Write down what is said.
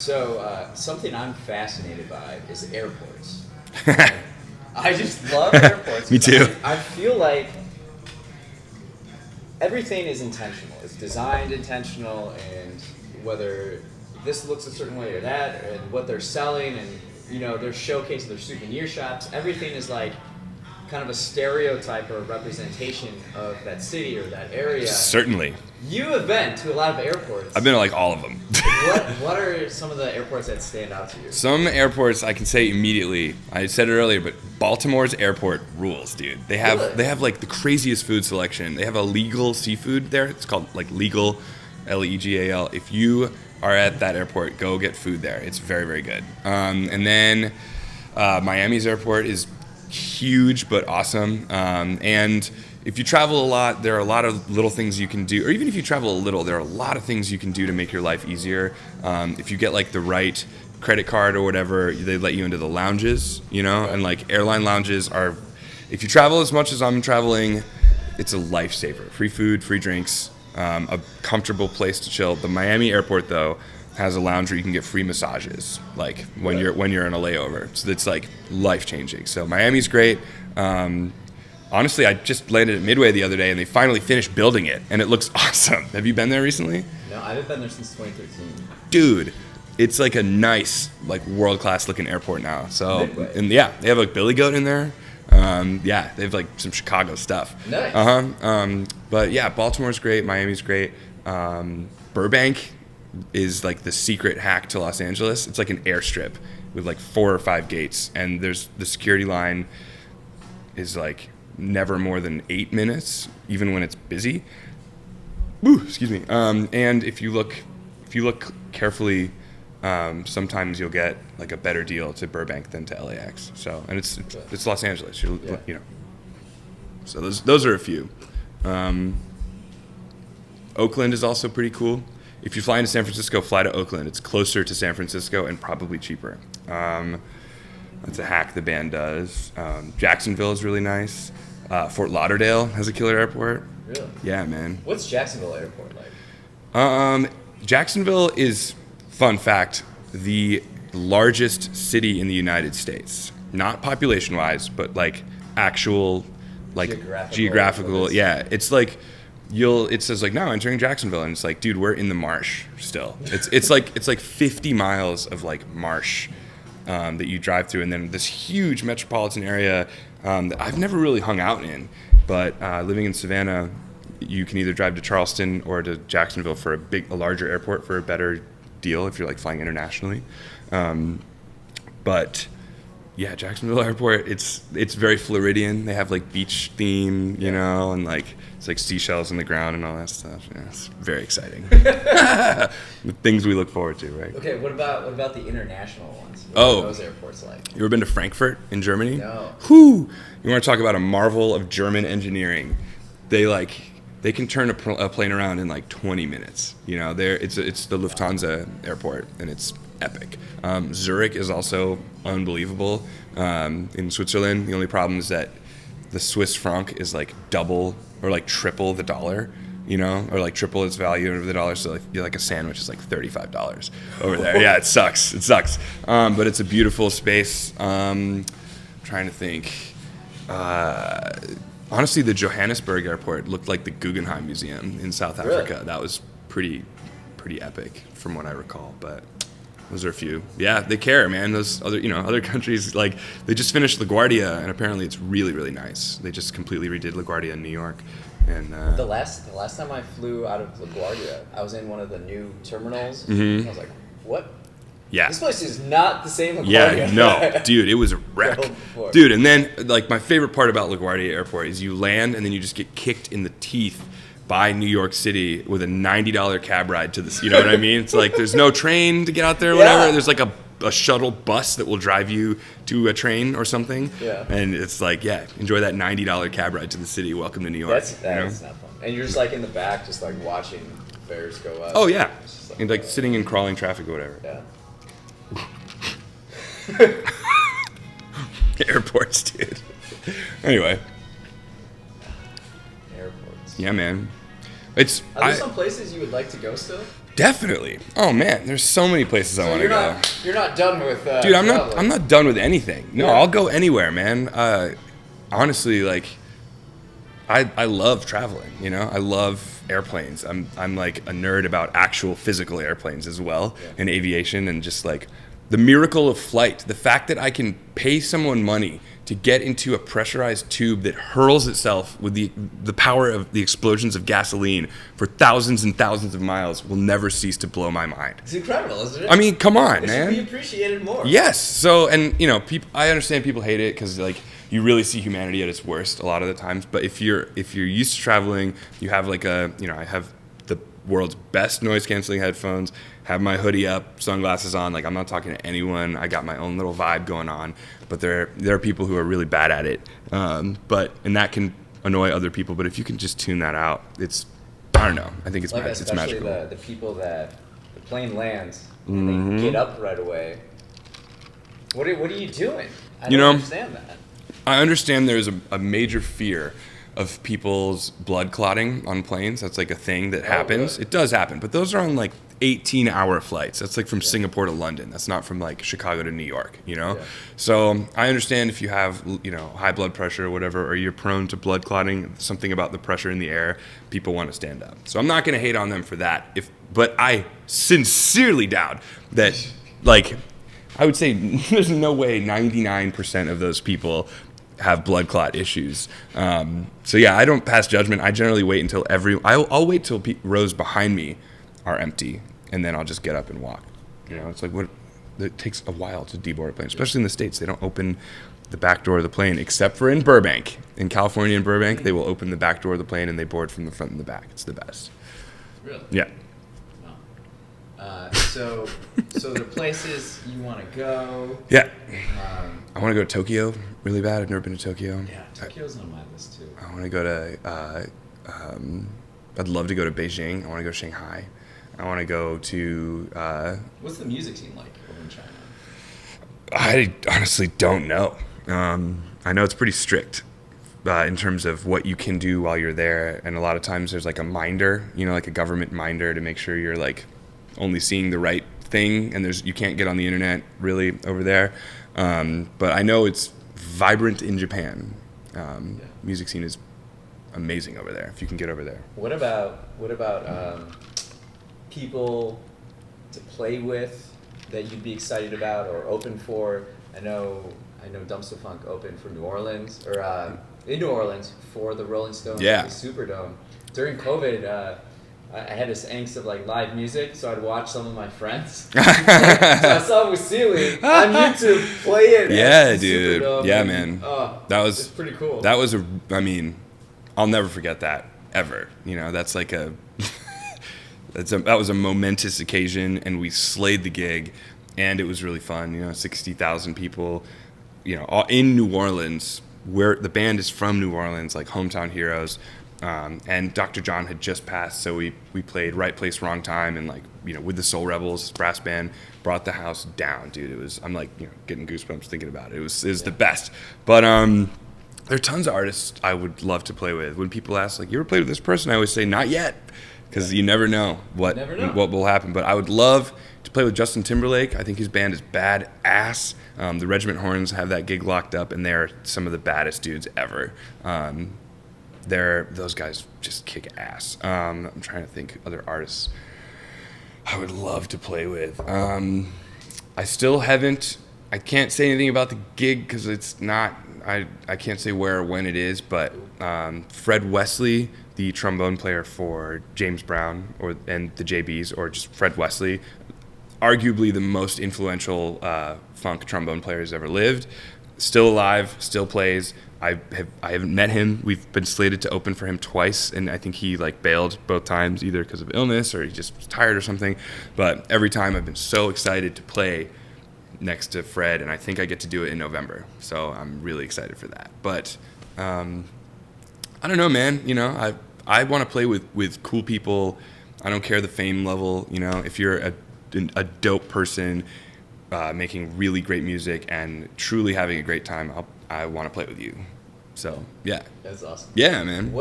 So, something I'm fascinated by is airports. I just love airports. Me too. I feel like everything is intentional. It's designed intentional, and whether this looks a certain way or that, and what they're selling, and they're showcasing their souvenir shops. Everything is like kind of a stereotype or a representation of that city or that area. Certainly. You have been to a lot of airports. I've been to like all of them. What are some of the airports that stand out to you? Some airports I can say immediately. I said it earlier, but Baltimore's airport rules, dude. They have like the craziest food selection. They have a legal seafood there. It's called like legal, Legal. If you are at that airport, go get food there. It's very, very good. And then Miami's airport is huge but awesome. And if you travel a lot, there are a lot of little things you can do, or even if you travel a little, there are a lot of things you can do to make your life easier. If you get like the right credit card or whatever, they let you into the lounges, and like airline lounges are, if you travel as much as I'm traveling, it's a lifesaver. Free food, free drinks, a comfortable place to chill. The Miami airport though has a lounge where you can get free massages, like when you're in a layover. So it's like life changing. So Miami's great. Honestly, I just landed at Midway the other day, and they finally finished building it, and it looks awesome. Have you been there recently? No, I haven't been there since 2013. Dude, it's like a nice, like world-class looking airport now. So, Midway. And yeah, they have like Billy Goat in there. Yeah, they have like some Chicago stuff. Nice. But yeah, Baltimore's great. Miami's great. Burbank is like the secret hack to Los Angeles. It's like an airstrip with like 4 or 5 gates, and there's the security line is like never more than 8 minutes, even when it's busy. Woo, excuse me. And if you look carefully, sometimes you'll get like a better deal to Burbank than to LAX. So, and it's Los Angeles. So those are a few. Oakland is also pretty cool. If you fly into San Francisco, fly to Oakland. It's closer to San Francisco and probably cheaper. That's a hack the band does. Jacksonville is really nice. Fort Lauderdale has a killer airport. Really? Yeah, man. What's Jacksonville Airport like? Jacksonville is, fun fact, the largest city in the United States. Not population-wise, but like actual, like geographical. Yeah, it's like it says like now entering Jacksonville, and it's like, dude, we're in the marsh still. It's like 50 miles of like marsh that you drive through, and then this huge metropolitan area that I've never really hung out in, but living in Savannah, you can either drive to Charleston or to Jacksonville for a larger airport for a better deal if you're like flying internationally. But yeah, Jacksonville Airport, it's very Floridian. They have like beach theme, and like it's like seashells in the ground and all that stuff. Yeah, it's very exciting. The things we look forward to, right? Okay, what about the international ones? What are those airports like? You ever been to Frankfurt in Germany? No. Whew! You want to talk about a marvel of German engineering? They can turn a plane around in like 20 minutes. It's the Lufthansa airport, and it's epic. Zurich is also unbelievable. In Switzerland, the only problem is that the Swiss franc is like double or like triple the dollar, or like triple its value over the dollar. So like a sandwich is like $35 over there. Yeah, it sucks. But it's a beautiful space. Trying to think. Honestly, the Johannesburg airport looked like the Guggenheim Museum in South Africa. Really? That was pretty epic from what I recall, but those are a few. Yeah, they care, man. Those other countries, like, they just finished LaGuardia, and apparently it's really, really nice. They just completely redid LaGuardia in New York. And the last time I flew out of LaGuardia, I was in one of the new terminals. Mm-hmm. I was like, what? Yeah. This place is not the same LaGuardia. Yeah, no, dude, it was a wreck. Dude, and then, like, my favorite part about LaGuardia Airport is you land, and then you just get kicked in the teeth by New York City with a $90 cab ride to this. You know what I mean? It's like there's no train to get out there or whatever. There's like a shuttle bus that will drive you to a train or something. Yeah. And it's like, yeah, enjoy that $90 cab ride to the city. Welcome to New York. That's not fun. And you're just like in the back, just like watching fares go up. Oh, yeah. And like sitting in crawling traffic or whatever. Yeah. Airports, dude. Anyway. Airports. Yeah, man. Are there some places you would like to go still? Definitely. Oh man, there's so many places I want to go. You're not done with. Dude, I'm not done with anything. No, I'll go anywhere, man. Honestly, like, I love traveling. You know, I love airplanes. I'm like a nerd about actual physical airplanes as well, and aviation, and just like the miracle of flight. The fact that I can pay someone money to get into a pressurized tube that hurls itself with the power of the explosions of gasoline for thousands and thousands of miles will never cease to blow my mind. It's incredible, isn't it? I mean, come on, man. It should be appreciated more. Yes. So, and you know, I understand people hate it because like you really see humanity at its worst a lot of the times. But if you're used to traveling, you have like I have the world's best noise canceling headphones, have my hoodie up, sunglasses on, like I'm not talking to anyone. I got my own little vibe going on. But there are people who are really bad at it. And that can annoy other people. But if you can just tune that out, I don't know. I think it's like it's magical. Especially the people that the plane lands and they get up right away. What are you doing? I don't understand that. I understand there's a major fear of people's blood clotting on planes. That's like a thing that happens. Really? It does happen, but those are on like 18-hour flights. That's like from Singapore to London. That's not from like Chicago to New York, you know? Yeah. So I understand if you have, high blood pressure or whatever, or you're prone to blood clotting, something about the pressure in the air, people want to stand up. So I'm not going to hate on them for that. But I sincerely doubt that, like, I would say there's no way 99% of those people have blood clot issues. So yeah, I don't pass judgment. I generally wait until I'll wait till rows behind me are empty, and then I'll just get up and walk. It's like it takes a while to deboard a plane, especially in the States. They don't open the back door of the plane, except for in Burbank. In California, in Burbank, they will open the back door of the plane and they board from the front and the back. It's the best. Really? Yeah. So the places you want to go. Yeah. I want to go to Tokyo really bad. I've never been to Tokyo. Yeah, Tokyo's on my list too. I want to go to. I'd love to go to Beijing. I want to go to Shanghai. I want to go to. What's the music scene like over in China? I honestly don't know. I know it's pretty strict in terms of what you can do while you're there, and a lot of times there's like a minder, like a government minder to make sure you're like only seeing the right thing, and you can't get on the internet really over there. But I know it's vibrant in Japan. Music scene is amazing over there if you can get over there. What about people to play with that you'd be excited about or open for? I know Dumpstaphunk opened for New Orleans in New Orleans for the Rolling Stones at the Superdome. During COVID, I had this angst of like live music, so I'd watch some of my friends. So I saw Wasily on YouTube play it. Yeah, dude. Superdome, yeah, man. That was pretty cool. That was I'll never forget that ever. That's like that was a momentous occasion, and we slayed the gig, and it was really fun. 60,000 people, all in New Orleans, where the band is from New Orleans, like hometown heroes. And Dr. John had just passed, so we played Right Place, Wrong Time, and with the Soul Rebels brass band, brought the house down, dude. I'm like getting goosebumps thinking about it. It was the best. But there are tons of artists I would love to play with. When people ask like, you ever played with this person? I always say not yet, because you never know what will happen. But I would love to play with Justin Timberlake. I think his band is badass. The Regiment Horns have that gig locked up, and they're some of the baddest dudes ever. Those guys just kick ass. I'm trying to think other artists I would love to play with. I still haven't. I can't say anything about the gig because it's not. I can't say where or when it is. But Fred Wasily, the trombone player for James Brown and the JBs, or just Fred Wasily, arguably the most influential funk trombone player who's ever lived. Still alive, still plays. I haven't met him. We've been slated to open for him twice, and I think he bailed both times, either because of illness or he just was tired or something. But every time I've been so excited to play next to Fred, and I think I get to do it in November. So I'm really excited for that. But I don't know, man. I want to play with cool people. I don't care the fame level. If you're a dope person making really great music and truly having a great time, I want to play with you. So yeah, that's awesome. Yeah, man.